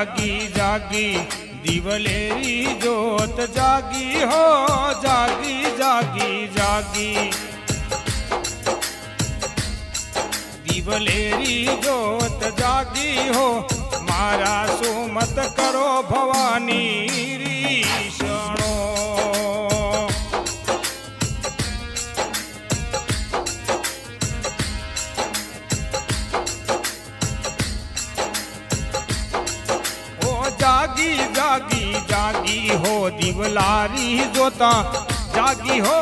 जागी जागी दिवलेरी जोत जागी हो जागी जागी जागी दिवलेरी जोत जागी हो मारा सुमत करो भवानी रीषणो जागी जागी जागी हो दिवलारी जोता जागी हो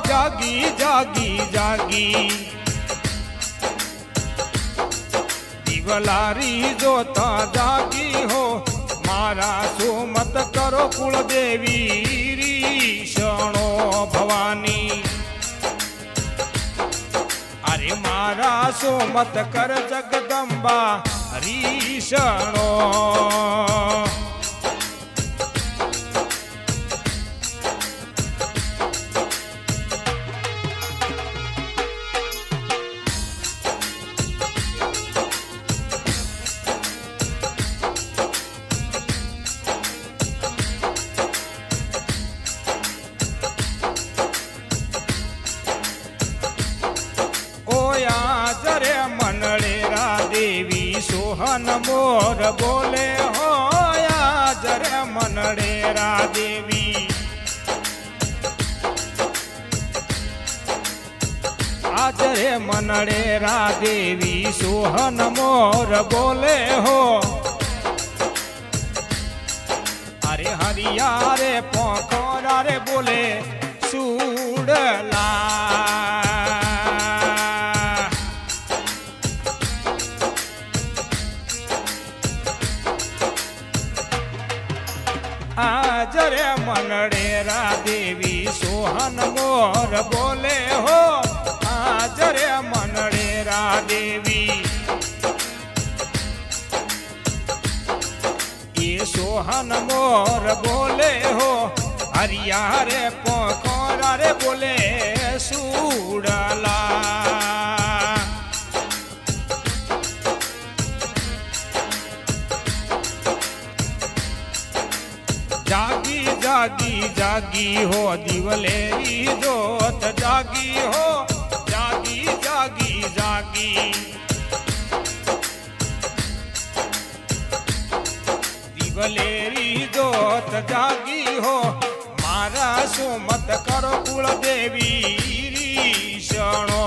जागी जागी जागी दिवलारी जोता जागी हो मारा सुमत करो कुलदेवी रीषणो भवानी अरे मारा सुमत कर जगदंबा रीषणो सोहन मोर बोले हो जरे मनडेरा देवी आजरे मनडेरा देवी सोहन मोर बोले हो अरे हरिया रे पोखरा रे बोले सूडला आजरे मनडेरा देवी सोहन मोर बोले हो आजरे मनडेरा देवी ये सोहन मोर बोले हो हरिया रे पोखरा रे बोले सूडला जागी जागी जागी हो दिवलेरी जोत जागी हो जागी जागी जागी दिवलेरी जोत जागी हो मारा सुमत करो कुलदेवी रीषणो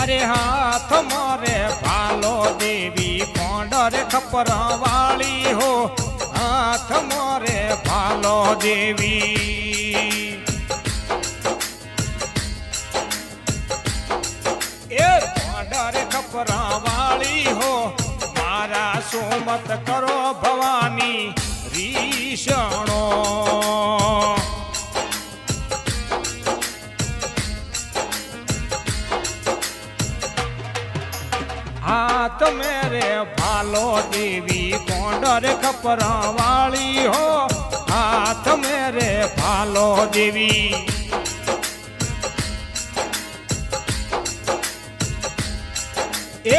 अरे हाथ मारे भालो देवी कोंडर खपरा वाली हो हाथ मारे भालो देवी ए कोंडर खपरा वाली हो मारा सुमत करो भवानी रीषणो हाथ मेरे भालो देवी कोंडर खपरा वाली हो हाथ मेरे भालो देवी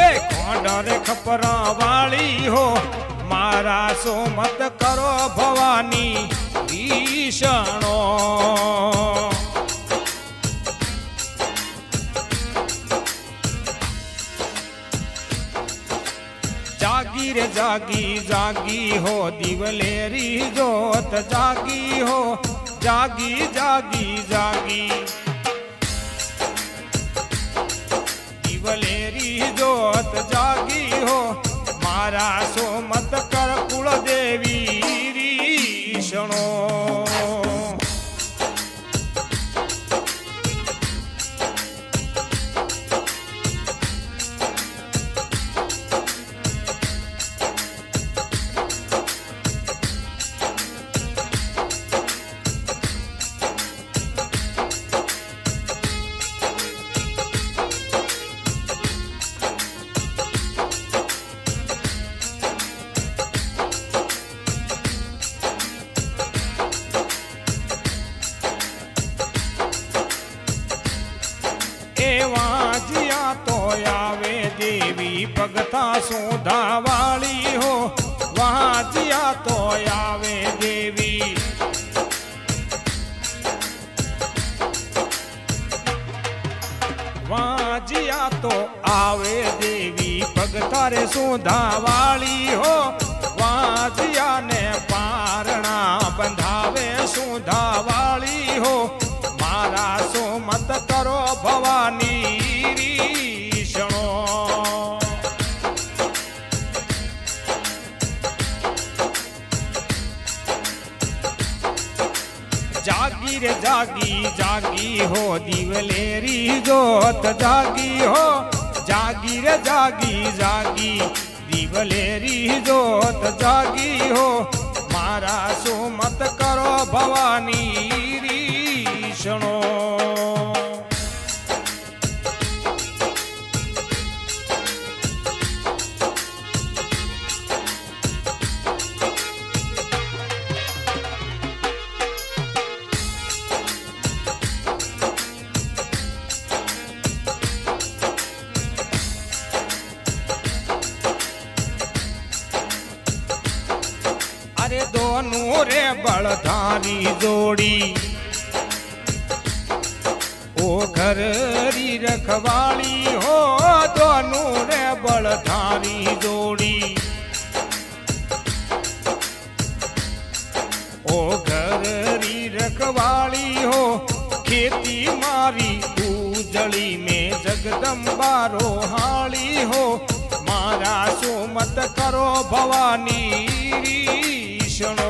ए कोंडर खपरा वाली हो मारा सुमत करो भवानी रीषणो जागी रे जागी जागी हो दिवलेरी जोत जागी हो जागी जागी जागी दिवलेरी जोत जागी हो मारा सुमत कर कुलदेवी रीषणो भगता सुधा वाली हो वहां जिया तो आवे देवी। वहां जिया तो आवे देवी भगता रे सुधा वाली हो वहां जिया ने पारणा बंधावे सुधा वाली हो मारा सो मत करो भवानी रीषणो। जागी रे जागी जागी हो दिवलेरी जोत जागी हो जागी रे जागी जागी दिवलेरी जोत जागी हो मारा सो मत करो भवानी रीषणो। अरे दोनों रे बलधारी जोड़ी ओ घर री रखवाली हो दोनों रे बलधारी जोड़ी ओ घर री रखवाली हो खेती मारी उजड़ी में जगदम्बा रोहाली हो मारा सो मत करो भवानी रीषणो।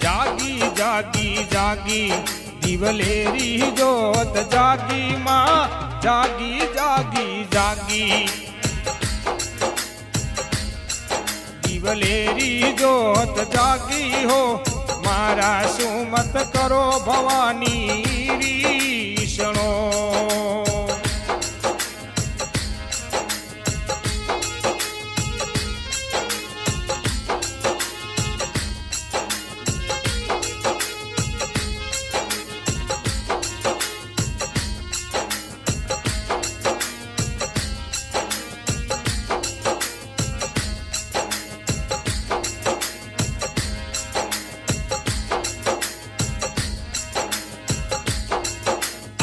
जागी जागी जागी दिवलेरी जोत जागी माँ जागी जागी जागी दिवलेरी जोत जागी हो मारा सो मत करो भवानी रीषणो।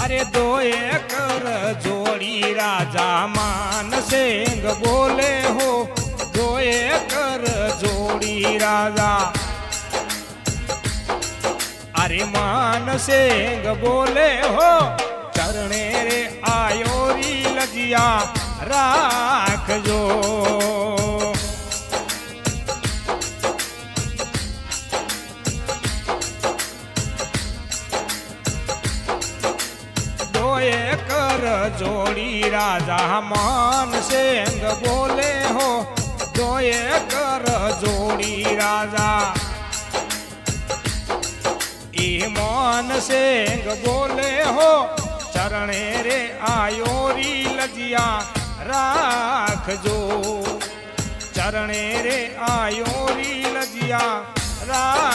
अरे दो एकर जोड़ी राजा मान सिंह बोले हो दो एकर जोड़ी राजा। अरे मान सिंह बोले हो चरणे रे आयोरी लजिया राख जो। एकर जोड़ी राजा मान सिंह बोले हो दो एकर जोड़ी राजा। ए मान सिंह बोले हो चरणे रे आयोरी लजिया राख जो चरणे रे आयोरी लजिया राख